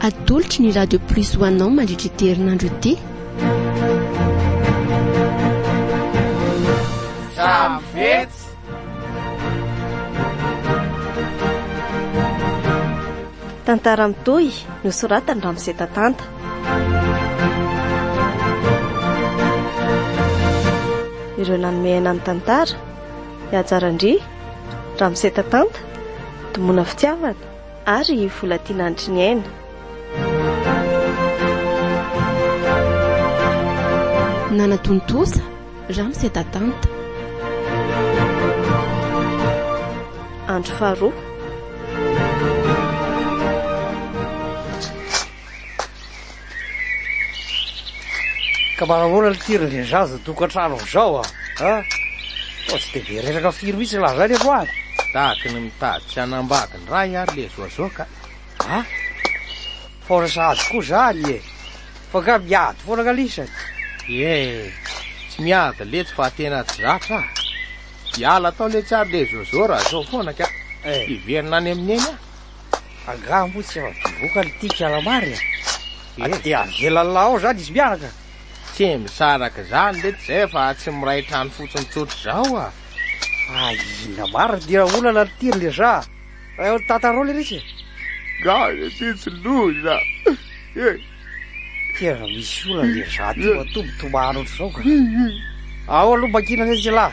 Atolotry ny Radio Plus ho anao mandritra ity herinandro ity. Samvetsy. Tantara mitohy nosoratany Ramose Tatanta. Ireo nanomehana ny tantara Ihajarandry, Ramose Tatanta, Tomona Fitiavana ary Volatiana Andriniaina. Nanatontosa Ramose Tatanta. Andro faharoa. Ka manamora litira le zaza tokantrano zao tsy de be resaka firy mihitsy laha zany androany. Tahaka ny mitady tsy hanambaka ny ray ary le zoazoaka. Faona sahady koa zany fa ka miady foana kalisany. Tsy miady letsy fa tena tsy zatra. Iala atao le tsy ary le zoazo raha zao foana ka iverina any amin'ny eny angambo tsy afa-bivoaka litika alamary de avelalao ao zany izy mianaka. Tsy misaraka zany lety zay fa tsy miray trano fotsiny tsotro zao ina marina dia olana litiry le za tatarao le ritsy ty tsy loza tena misy olana le za ty matombotomano ohatry zao ka ao aloha mangina lesy lahy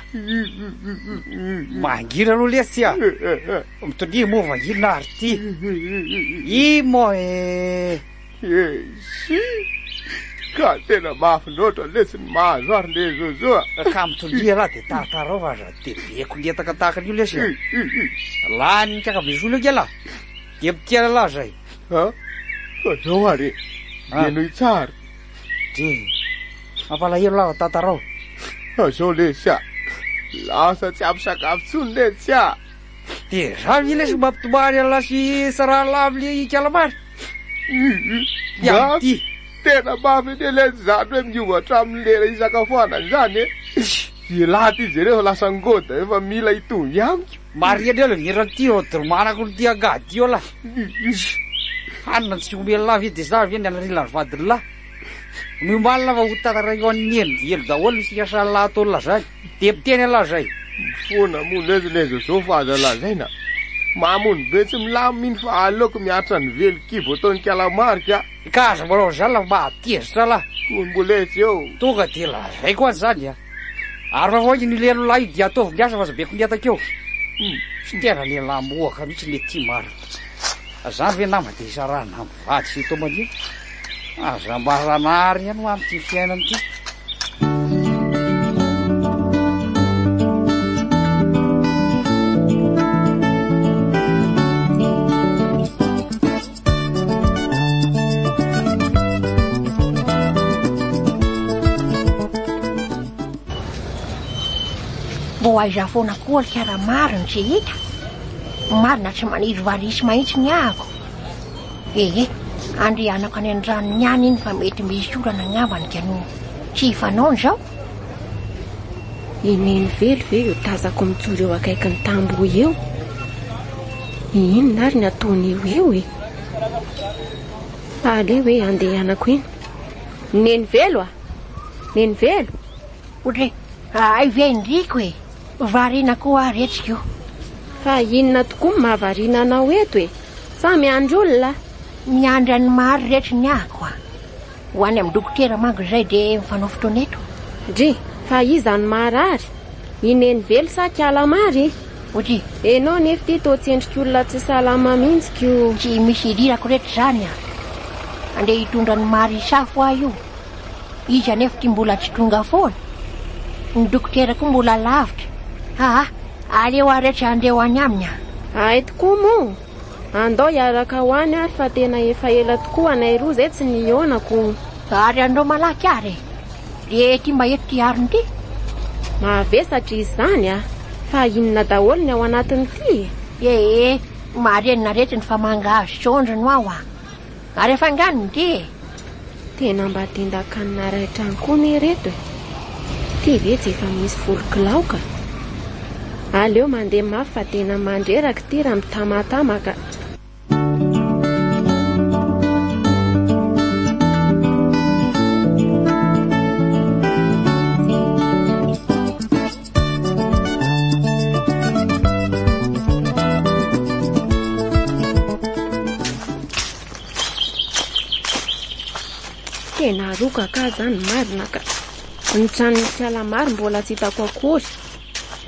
mangina aloha lesy mitondria moa vangina ary ty i moa ka tena mafinoatra lesy ny mahazo ary le zoazoa ka mitondria lahy de tartarao fa za de beko letaka tahaka an'io lesy lany kaka besola ke lahy de mitiana lahy zay fa zao ary de nohy tsara de mampalahelo lahy tartarao zao lesy lasa tsy ampy sakafo tsony lesy de za mi lesy mampitomany alasy sarahalahy amle kalamary ty tena mafy de lesy zany hoe miovatra amin'ny lera isakafoanany zany ilaha ty jereo lasa ngoda efa mila itongy amiko mariany eo le verany ty dromanako ny ty angady io lahy hanina tsy omela lahy de za veny anarilany vadiny lahy miomalina fa ho tataraio an'ny elo daholo misy kasany lahy ataolona zany de miteny alahy zay fona monezileza zao fa aza lahy zay na mamony be tsy milaminy fa aleoko miatra ny velo kibo ataony kalamary ka aza manao zany la mahatezitra lahy omboletsy eo tonga de la zay koa zany ary fa voaky nileno lahy io de ataovy miasa fa zabeko miatakeo sy tena le lahy moaka mihitsy le ty maro zany ve nama de isarana mivady sy tomanio aza mbaranary ihany ho am'ty fiainany ty mbo aiza foana koa likara mariny tsy hita marina tsy maniry varisy mahitsy ny ahako andrianako any an-drano ny any iny fa mety misy orana ngambany kano tsy hifanaony zao ineny velo ve io tazako mitsory eo akaiky ny tambo eo inona ary ny ataony eo ale hoe andehanako iny neny velo neny velo otre ay ve ndriko variana koa retsika io fa inona tokoa mahavariana anao eto sa miandro olona miandry any maro rehetra ny ahako ho any amin'ny dokotera mango zay de mifanao fotoana eto dry fa izany marary ineny velo sa kalamary oty enao nefa ty to tsy endrika olona tsy salama mihitsy tsy misy irirako rehetra zany andeha hitondra ny mary isafo ah io izy anefa ty mbola tsy tonga foana ny dokotera koa mbola lavitra aleo arehetra andeo any aminy ay tokoa mo andao iaraka ho any ary fa tena efa ela tokoa anay roa zay tsy nionako ary andao malaky ary de ty mba eto ty ariny ty mahavesatra izy zany fa inona daholo ny ao anatiny ty marenina rehetra ny famangazo sondro no ao ary efa nganiny ty tena mba tindakanina rahitrany koa ny reto ty ve tsy efa misy volo-kilaoka aleo mandeha mafy fa tena mandreraka ty raha mitamatamaka tena roka ka zany marina ka. Ny tranony tsy alamary mbola tsy hitako akory,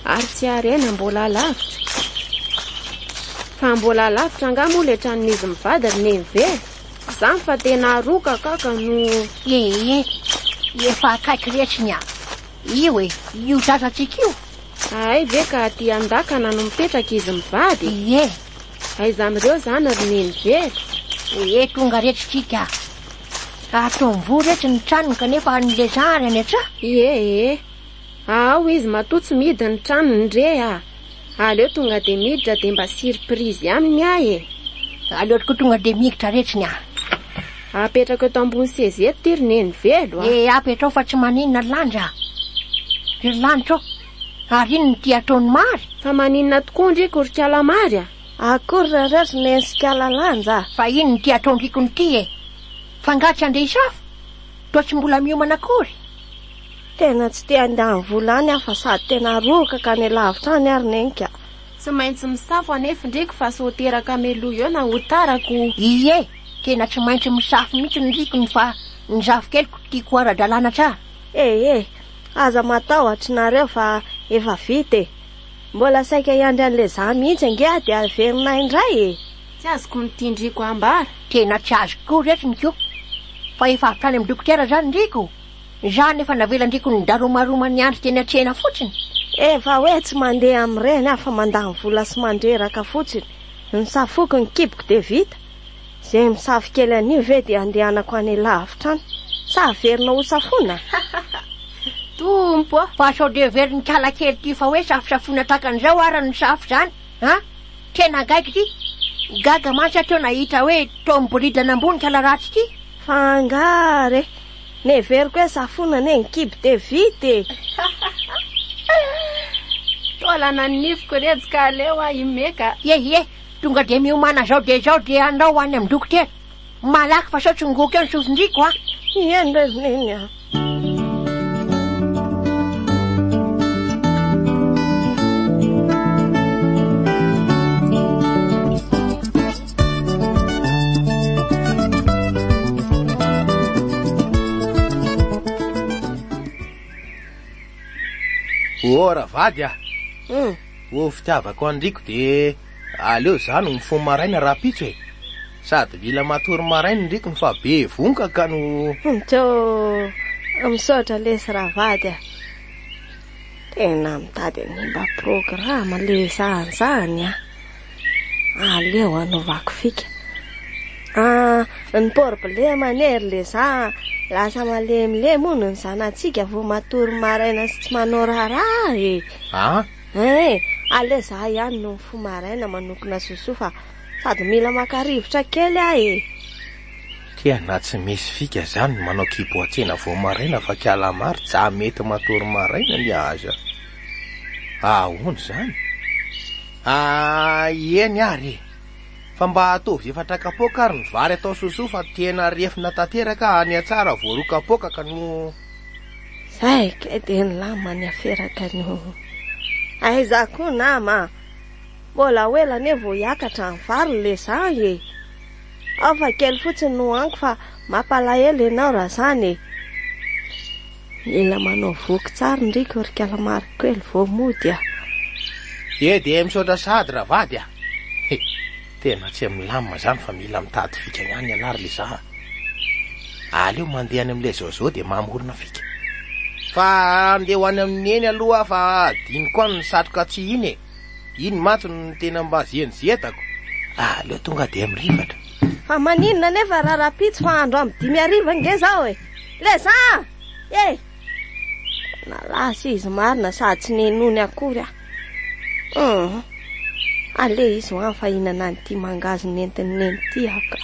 ary tsy arena mbola lavitra. Fa mbola lavitra anga moa le tranon'izy mivady ry Nenive. Zany fa tena roka ka no... Efa akaiky retsiny a. Io io zazatsika io. Ay ve ka aty andakana no mipetraka izy mivady? Aiza amin'ireo zany ry Nenive? Tonga retsitsika. Atao mivory retsy ny tranony kanefa an'le zary any atrà. Ao izy matotsy midy ny tranony ndre aleo tonga de miditra de mba surprise aminy ahy aleoko tonga de migitra retsiny a. Apetraka eto ambony sezy eto ty ry Nenivelo apetrao fa tsy maninona lanja. Ry lanitra ary iny ty ataony mary. Fa maninona tokoa ndriko ry kalamary akory rehetra nensikala lanja. Fa iny ty ataondriko ny ty fangatsy andeha isafo toa tsy mbola miomana akory. Tena tsy te andany volany fa sady tena roka ka ny lavitra any ary nenka. Tsy maintsy misafo anefa ndriko fa so teraka melo eo na hotarako. Tena tsy maintsy misafo mihitsy ndriko fa ny zavokeliko tiako ara-dalàna tsara. Aza matahotra nareo fa efa vita mbola saika iandry an'le za mihitsy ange de averinay indray Tsy azoko mitindriko ambara. Tena tsy azoko retsiny ko. Fa efa avy amin'ny dokotera zany ndriko. Za nefa navela ndriko ny daromaroma ny andro teny atrena fotsiny. Efa hoe tsy mandeha am'ireny afa mandany vola sy mandreraka fotsiny. Ny safoko ny kiboko de vita. Zay misafo kely anio ve de andehanako any lavitra any. Sa averina ho safona? Tompo fa sao de veriny kala kely ty fa hoe safosafona takan'izao ara ny safo zany. Tena gaiky ty. Gaga mantsy atao nahita hoe tomboridana ambony kala ratsy ty. Fangare. Neveriko hoe safona ny kibo de vita Tola nanifiko retsy ka aleo imeka. Tonga de miomana zao de andao any amin'ny dokotera. Malaky fa sao tsy ngoky eo ny sofindriko Neny Ora vady fitiavako andriko de aleo zany mifono maraina raha pitso sady mila matory maraina ndriko fa be vonka ka no misaotra lesy raha vady tena mitady ny mba programa le zany aleo anovako fika ny problema nery le za lasa malemilemy moa ny zanatsika vo matory maraina sy tsy manao raharaha ale za ihany no mifo maraina manokona soso fa sady mila makarivotra kely tena tsy misy fika zany manao kibo atsena vo maraina fa kalamary za mety matory maraina ny aza ahoana zany eny ary fa mba atovy efatra kapoka ary ny vary atao soso fa tena refina tanteraka any atsara voaro kapoka ka no zay ke de ny lamany aferaka no aiza koa nama mbola hoela ne vo hiakatra ny vary le zany afa kely fotsiny no anko fa mampalahelo ianao raha zany mila manao voky tsara ndriko ry kalamary kely vo mody de misaotra sady raha vady tena tsy milama zany fa mila mitady fika ihany anary le za aleo mandeha any am'le zao de mamorona fika fa andeha ho any amin'ny eny aloha fa diny koa ny satroka tsy iny matso ny tena mba zienzietako aleo tonga de am'rivatra fa maninona nefa raha rapitso fa andro amy 5 nge zao le za nalasa izy marina sady tsy nenony akory ale izy hoany fa hinana nyty mangazo nentiny nenty aka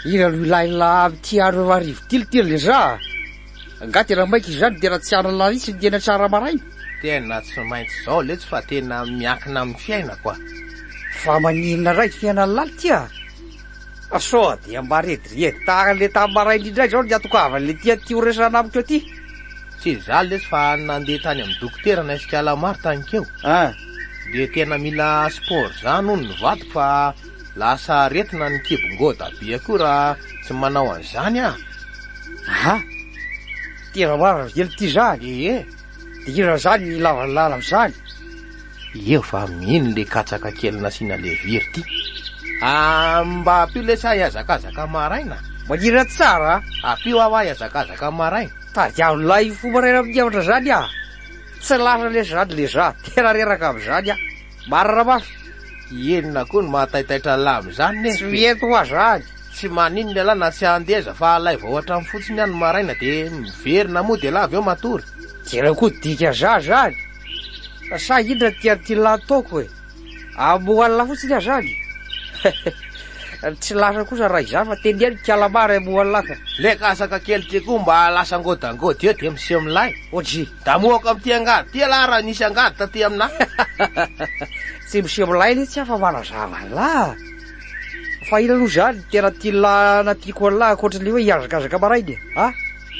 ira lo ilaila ty aro arivo tilitily le za angaty raha maiky izany de raha tsy aralarisy ny tena tsara maraina tena tsy maintsy zao letsy fa tena miankina amin'ny fiaina koa fa maninona ray fiaina laly tya Sao dia mba redirety tahaka le tamaraina indray zao ny atokavany le ty ho resana amiko ty. Tsy zaly lesy fa nandeha tany amin'ny dokotera na Isikalamary tany keo. De tena mila sport zany hono ny vadiko fa lasa retina ny kibongoda be koa raha tsy manao an'izany a. Tena marina vely ty zany. Dira zany ny lavalala am'izany. Eo fa mino le katsaka kely nasiana le viry ty. Mba apio le sa iazakazaka maraina. Manira tsara. Apio aho iazakazaka maraina. Tady amin'ilay fomba raina amin'ny hevitra zany a. Tsy lasa le zany le za. Tena reraka am'izany a. Marina mafy. Enina koa ny mahataitaitra lamy zany ne. Tsy mety ho zany. Tsy manino le lahy na tsy andeza fa alay vao ohatra amin'ny fotsiny any maraina de miverina moa de laha avy eo matory. Tena koa dika za zany. Sa indra ty latoko e. Amohan'la fotsiny a zany. Tsy lasa kosa raha izany fa teniany kalamary amohan'la ka. Le kasaka kely ty koa mba lasa ngôdangôdy eo de miseho milay. Ohatry. Da moaka am'ty angady ty laha raha nisy angady taty amina. Tsy miseho milay le tsy afa manazava la. Fa ina aloha zany tena ty la natiako an'la akoatran'le hoe iazakazaka marainy.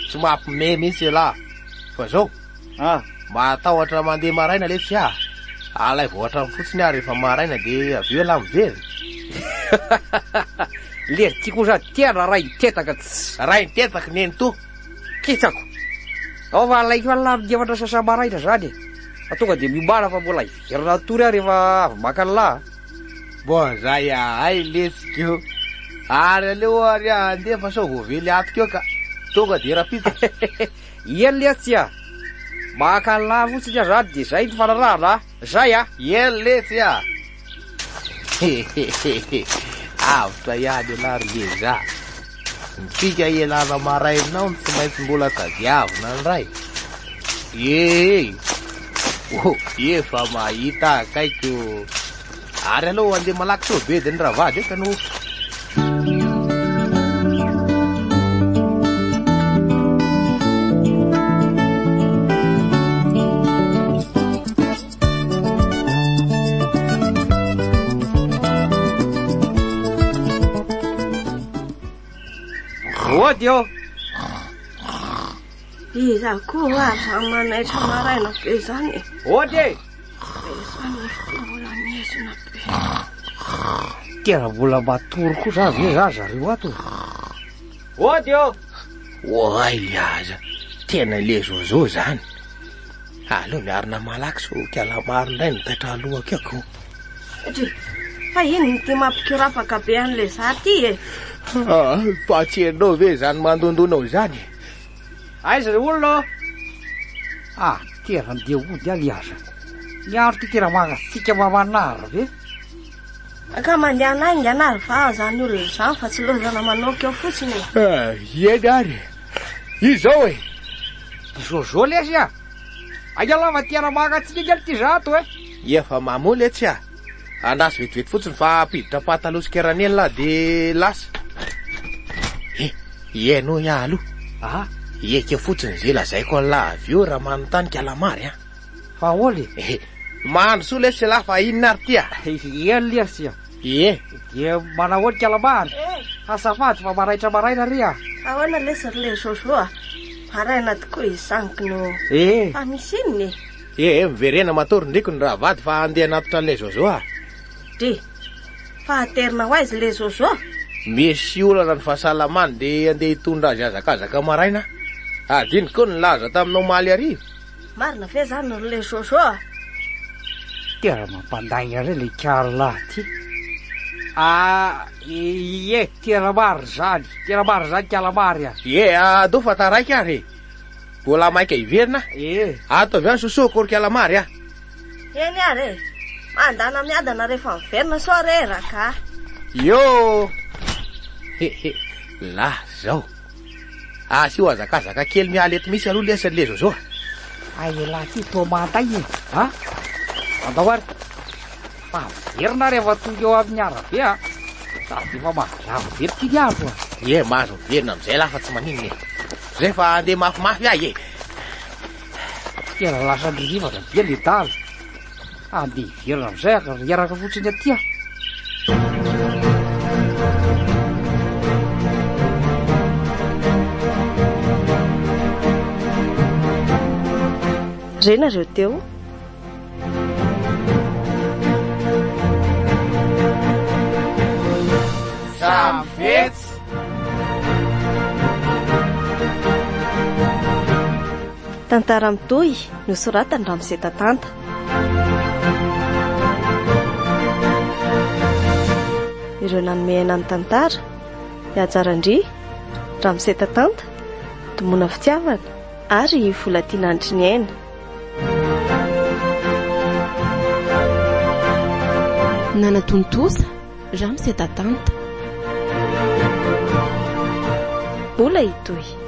Tsy mampime mihitsy laha. Fa zao. Matahotra mandeha maraina le tsy alay vao ohatra fotsiny aho rehefa maraina de avy eo laha mivery. Le tiako za tena ray nitetaka ray nitetaka neny to. Kitako. Ao fa alaiko an'la amin'ny hevatra sasa maraina zany. Fa tonga de mimana fa mbola iverina tory aho rehefa avy maka an'la. Bon zay ay lesiko. Ary aleo ary andeha fa sao voavely atiko eo ka. Tonga de rapita. Ien le tsy a. Maka an'la fotsiny a zany de zay ny fanarahana. Zay a. Ien letsy a. Avitra ihany alary le za. Mitsika ialana marainao ny tsy maintsy mbola tadiavina ny ray. Efa mahita akaiko. Ary aloha andeha malaky so be de ny ravady eka no. Dio. Iza koa aza manaitra maraina be zany. Ode. Mbola miezina be. Tena mbola matory kosa ve za zareo ato. Dio. Oay le aza. Tena le zozo zany. Aleo miarina malaky so kalamary indray nitaitra alohako ako. Fa ino ty mampikirapaka be an'le za ty e. Patsenao ve zany mandondonao zany. Aiza le olona. Tena ndeha ody aliaza. Ny andro ty tena mangasika mamanara ve. Ka mandeha anainga anary fa zany olona zany fa tsy lozana manoky eo fotsiny. Ieny ary. Izao e. Zozo lesy a. Aialava tena mangatsinika ty zato e. Efa mamoly etsy a. Andasy vetivety fotsiny fa apiditra pataloha sikeranely la de lasa. Ieno ia aloha. Eke fotsiny zay lazaiko an'la avy eo raha manontany kalamary a. Fa oly. Mahandro soa lesy la fa inona ary ty a. Ien lesy a. De manao oly kalamary. Azafady fa maraitra maraina ry a. Ahoana lesy le zozo a. Maraina tokoa izaniko no. Fa misy inony. Miverena matory ndriko ny ravady fa andeha anatotra an'le zozo a. De fahaterina ho aizy le zozo. Misy olana ny fahasalamany de andeha hitondra azy azakazaka maraina. Adiny koa ny laza taminao maly arivo. Marina ve zany le zozo a. Tena mampandaina re le karla ty. Tena mary zany. Tena mary zany kalamary a. Do fa taraiky ary. Mbola maika iverina. Ato avy any sosoko ry kalamary a. Eny ary. Mandana miadana rehefa miverina so reraka. Yo. La zao. Sy ho azakazaka kely mialy eto misy aloha lesa le zozo. Laha ty tomata iny. Andao ary. Fa verina rehefa tonga eo amin'ny arabe a. Sady fa mazava be ty andro a. Mahazo verina amizay laha fa tsy maninona. Zay fa andeha mafimafy ahy Tena lasa nirivaka be le dala. Andeha verina amizay iaraka fotsiny aty a. renareo teo samvetsy tantara mitoy nosoratany Ramose Tatanta. Ireo nanomehana ny tantara Ihajarandria, Ramose Tatanta, Domona Fitiavana ary Volatiana Andriniaina. Nanatontosa Ramose Tatanta. Mbola hitoy.